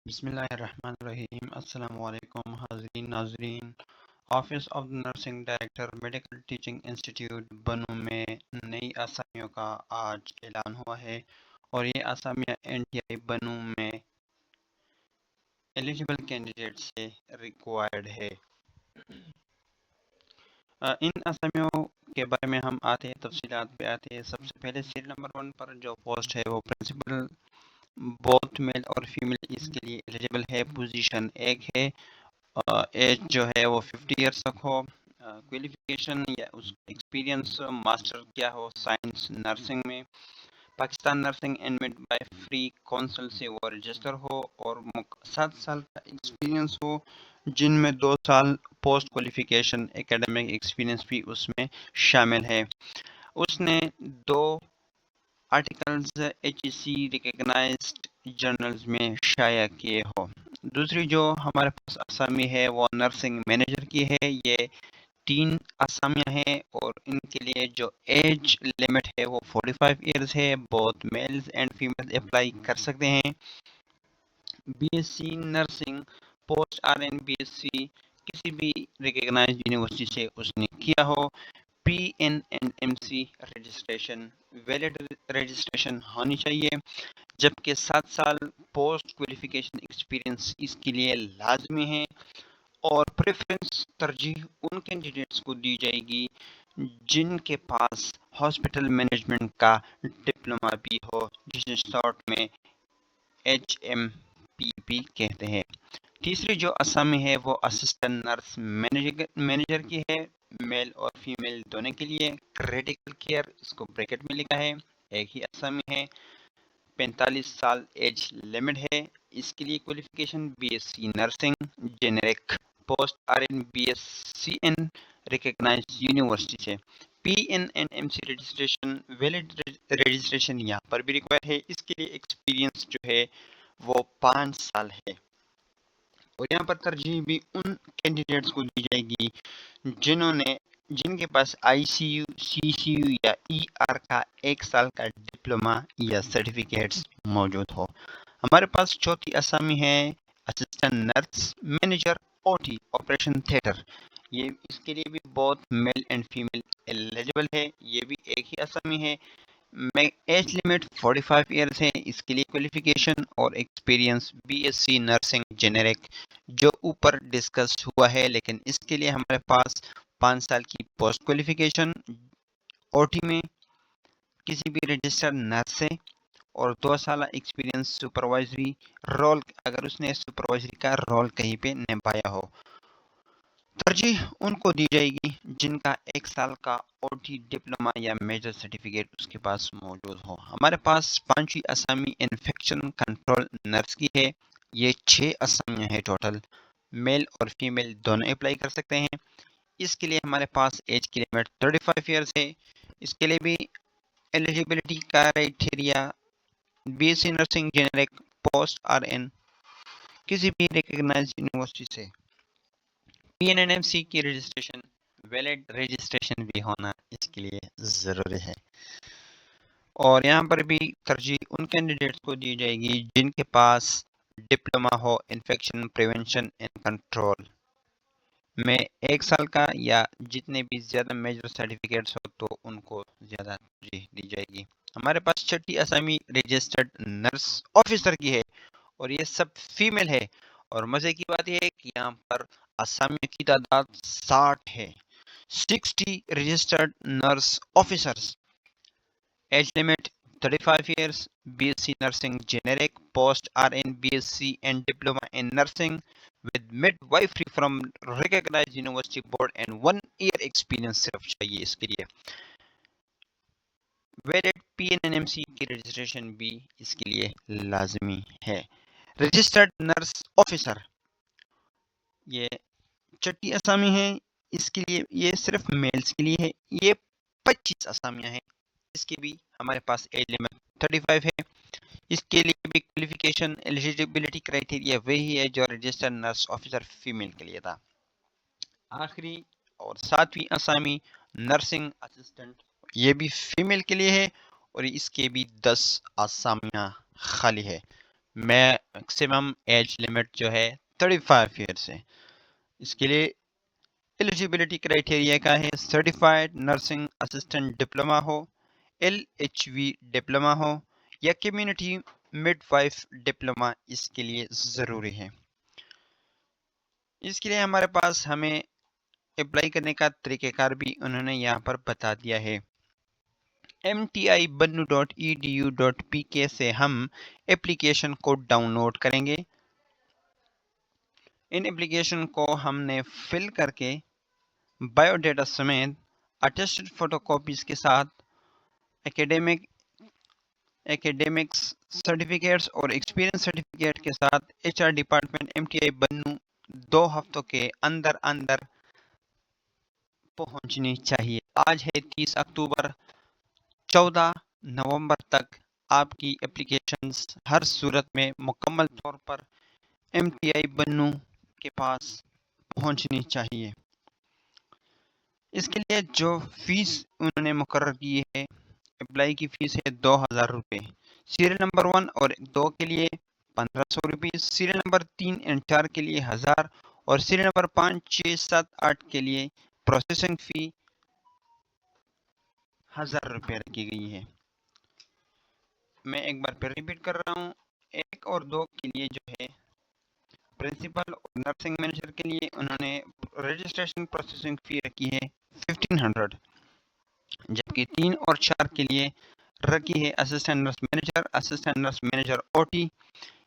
بسم اللہ الرحمن الرحیم۔ السلام علیکم حاضرین ناظرین۔ Office of nursing director medical teaching institute بنو میں نئی اسامیوں کا آج اعلان ہوا ہے، اور یہ اسامیاں این ٹی آئی بنو میں ایلیجیبل کینڈیڈیٹ سے ریکوائرڈ ہے۔ ان اسامیوں کے بارے میں ہم آتے ہیں، تفصیلات پہ آتے ہیں۔ سب سے پہلے سیریل نمبر 1 پر جو پوسٹ ہے وہ پرنسپل، بوتھ میل اور فیمیل اس کے لیے ایلیجیبل ہے۔ پوزیشن ایک ہے، ایج جو ہے وہ 50 ایئرس تک ہو۔ کوالیفیکیشن یا اس ایکسپیرینس ماسٹر کیا ہو سائنس نرسنگ میں، Pakistan nursing and mid by free council سے وہ رجسٹر ہو، اور 7 سال کا ایکسپیرینس ہو، جن میں 2 سال پوسٹ کوالیفیکیشن ایکیڈمک ایکسپیرینس بھی اس میں شامل ہے۔ اس نے 2 آرٹیکلز ایچ ای سی ریکگنائزڈ جرنلز میں شائع کیے ہو۔ دوسری جو ہمارے پاس اسامی ہے وہ نرسنگ مینیجر کی ہے۔ یہ 3 اسامیاں ہیں، اور ان کے لیے جو ایج لمٹ ہے وہ 45 ایئرز ہے۔ بہت میلز اینڈ فیمیل اپلائی کر سکتے ہیں۔ B S C nursing post R N B S C کسی بھی ریکگنائزڈ یونیورسٹی سے اس نے کیا ہو۔ P N N M C registration valid registration ہونی چاہیے، جبکہ 7 سال پوسٹ کوالیفیکیشن ایکسپیرینس اس کے لیے لازمی ہے، اور پریفرنس ترجیح ان کینڈیڈیٹس کو دی جائے گی جن کے پاس ہاسپٹل مینجمنٹ کا ڈپلومہ بھی ہو، جسے شارٹ میں ایچ ایم پی بھی کہتے ہیں۔ تیسری جو اسامی ہے وہ اسسٹنٹ نرس مینیجر کی ہے، میل اور فیمیل دونوں کے لیے۔ کریٹیکل کیئر اس کو بریکٹ میں لکھا ہے، ایک ہی اسامی ہے۔ 45 سال ایج لمٹ ہے۔ اس کے لیے qualification B S C nursing generic post R N B S C N recognized university سے۔ P N N M C registration valid registration یہاں پر بھی ریکوائر ہے۔ اس کے لیے ایکسپیرینس جو ہے وہ 5 سال ہے، اور یہاں پر ترجیح بھی ان کینڈیڈیٹس کو دی جائے گی جن کے پاس آئی سی یو، سی سی یو یا ای آر کا 1 سال کا ڈپلومہ یا سرٹیفکیٹس موجود ہو۔ ہمارے پاس چوتھی اسامی ہے assistant nurse manager O T operation theatre. یہ اس کے لیے بھی بہت میل اینڈ فیمیل ایلیجیبل ہے۔ یہ بھی ایک ہی اسامی ہے۔ ایج لمٹ 45 ایئرس ہے۔ اس کے لیے کوالیفیکیشن اور experience B S C nursing generic جو اوپر ڈسکس ہوا ہے، لیکن اس کے لیے ہمارے پاس 5 سال کی پوسٹ کوالیفیکیشن او ٹی میں کسی بھی رجسٹرڈ نرس سے، اور 2 سالہ ایکسپیرینس سپروائزری رول اگر اس نے سپروائزری کا رول کہیں پہ نبھایا ہو۔ ترجیح ان کو دی جائے گی جن کا 1 سال کا او ٹی ڈپلومہ یا میجر سرٹیفکیٹ اس کے پاس موجود ہو۔ ہمارے پاس 5ویں اسامی انفیکشن کنٹرول نرس کی ہے۔ یہ 6 اسامیاں ہیں ٹوٹل، میل اور فیمیل دونوں اپلائی کر سکتے ہیں۔ اس کے لیے ہمارے پاس ایج کی لمٹ 35 ایئرس ہے۔ اس کے لیے بھی eligibility criteria B S C nursing generic post R N کسی بھی ریکگنائز یونیورسٹی سے۔ P N N M C کی رجسٹریشن ویلڈ رجسٹریشن بھی ہونا اس کے لیے ضروری ہے، اور یہاں پر بھی ترجیح ان کینڈیڈیٹس کو دی جائے گی جن کے پاس ڈپلومہ ہو انفیکشن پریونشن اینڈ کنٹرول میں 1 سال کا، یا جتنے بھی زیادہ میجر سرٹیفکیٹس ہو تو ان کو زیادہ ترجیح دی جائے گی۔ ہمارے پاس 6ٹھی اسامی رجسٹرڈ نرس آفیسر کی ہے، اور یہ سب فیمیل ہے، اور مزے کی بات یہ ہے کہ یہاں پر اسامیوں کی تعداد 60 ہے۔ 60 registered nurse officers, age limit 35 years, B S C nursing generic post R N B S C and diploma in nursing with midwifery from recognized university board and 1 year experience صرف چاہیے اس کے لیے۔ ویلڈ پی N N M C کی registration بھی اس کے لیے لازمی ہے۔ رجسٹرڈ نرس آفیسر، یہ 6ٹھی اسامی ہے۔ اس کے لیے یہ صرف میلز کے لیے ہے۔ یہ 25 اسامیاں ہیں۔ اس کی بھی ہمارے پاس ایج لمٹ 35 ہے۔ اس کے لیے بھی کوالیفیکیشن ایلیجیبلٹی کرائٹیریا وہی ہے جو رجسٹرڈ نرس آفیسر فیمیل کے لیے تھا۔ آخری اور 7ویں اسامی نرسنگ اسسٹنٹ، یہ بھی فیمیل کے لیے ہے، اور اس کے بھی 10 اسامیاں خالی ہے۔ میکسیمم ایج لمٹ جو ہے 35 ایئرس ہے. اس کے لیے ایلیجیبلٹی کرائٹیریا کا ہے سرٹیفائڈ نرسنگ اسسٹنٹ ڈپلوما ہو، LHV ڈپلوما ہو یا کمیونٹی مڈ وائف ڈپلوما اس کے لیے ضروری ہے. اس کے لیے ہمارے پاس ہمیں اپلائی کرنے کا طریقہ کار بھی انہوں نے یہاں پر بتا دیا ہے. mtibannu.edu.pk سے ہم اپلیکیشن کو ڈاؤن لوڈ کریں گے. ان اپلیکیشن کو ہم نے فل کر کے بایو ڈیٹا سمیت اٹیسٹڈ فوٹو کاپیز کے ساتھ ایکیڈیمکس سرٹیفکیٹس اور ایکسپیرینس سرٹیفکیٹ کے ساتھ HR ڈپارٹمنٹ MTI بنو 2 ہفتوں کے اندر پہنچنی چاہیے. آج ہے 30 اکتوبر، 14 نومبر تک آپ کی اپلیکیشنز ہر صورت میں مکمل طور پر MTI بنو کے پاس پہنچنی چاہیے. اس کے لیے جو فیس انہوں نے مقرر کی ہے، اپلائی کی فیس ہے 2000 روپے. سیریل نمبر 1 اور 2 کے لیے 1500 روپے، سیریل نمبر 3 اور 4 کے لیے 1000 اور سیریل نمبر 5 6 7 8 کے لیے پروسیسنگ فی 1000 روپے رکھی گئی ہے. میں ایک بار پھر ریپیٹ کر رہا ہوں. 1 اور 2 کے لیے جو ہے پرنسپل اور نرسنگ مینیجر کے لیے انہوں نے رجسٹریشن پروسیسنگ فی رکھی ہے 1500، جبکہ 3 اور 4 کے لیے رکھی ہے اسسٹنٹ نرس مینیجر OT،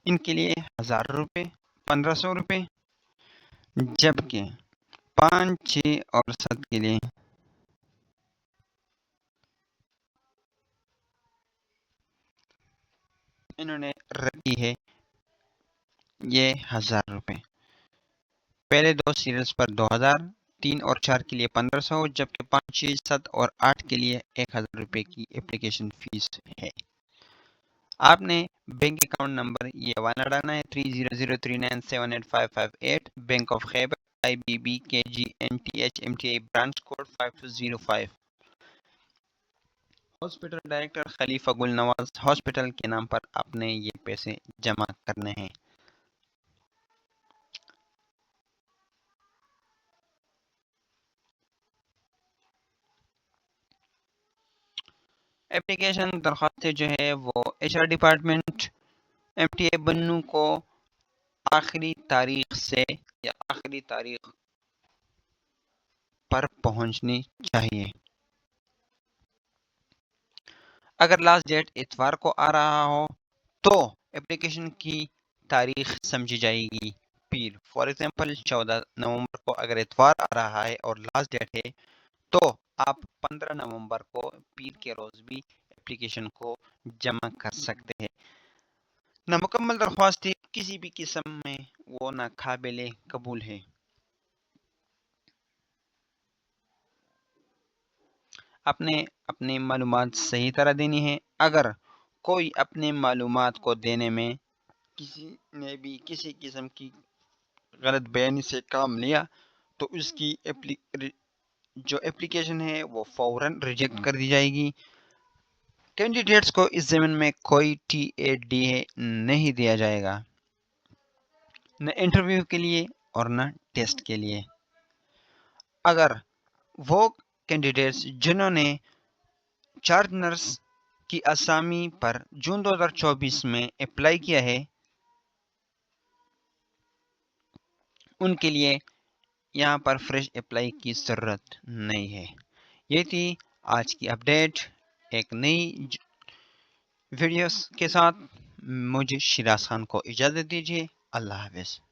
ان کے لیے 1000 روپے 1500 روپے، جبکہ 5 6 اور 7 کے لیے انہوں نے رکھی ہے یہ 1000 روپے. پہلے 2 سیریلز پر 2000، 3 اور 4 کے لیے 1500، جبکہ 5 6 7 اور 8 کے لیے 1000 روپے کی اپلیکیشن فیس ہے. آپ نے بینک اکاؤنٹ نمبر یہ والا ڈالنا ہے 3003978558، bank of Khyber IBB KG NTH MTI branch code 5205. Hospital director Khalifa Gul Nawaz hospital کے نام پر آپ نے یہ پیسے جمع کرنے ہیں. اپلیکیشن درخواستیں جو ہے وہ HR ڈپارٹمنٹ MTI بنو کو آخری تاریخ سے یا آخری تاریخ پر پہنچنی چاہیے. اگر لاسٹ ڈیٹ اتوار کو آ رہا ہو تو اپلیکیشن کی تاریخ سمجھی جائے گی پیر. فار ایگزامپل 14 نومبر کو اگر اتوار آ رہا ہے اور لاسٹ ڈیٹ ہے تو آپ 15 نومبر کو پیر کے روز بھی اپلیکیشن کو جمع کر سکتے ہیں. نامکمل درخواست کسی بھی قسم میں وہ ناقابل قبول ہے. اپنے معلومات صحیح طرح دینی ہے. اگر کوئی اپنے معلومات کو دینے میں کسی نے بھی کسی قسم کی غلط بیانی سے کام لیا تو اس کی جو اپلیکیشن ہے وہ فوراً ریجیکٹ کر دی جائے گی. کینڈیڈیٹس کو اس ضمن میں کوئی TAD نہیں دیا جائے گا، نہ انٹرویو کے لیے اور نہ ٹیسٹ کے لیے. اگر وہ کینڈیڈیٹس جنہوں نے چارج نرس کی اسامی پر جون 2024 میں اپلائی کیا ہے ان کے لیے یہاں پر فریش اپلائی کی ضرورت نہیں ہے. یہ تھی آج کی اپڈیٹ. ایک نئی ویڈیوز کے ساتھ مجھے شیراز خان کو اجازت دیجیے. اللہ حافظ.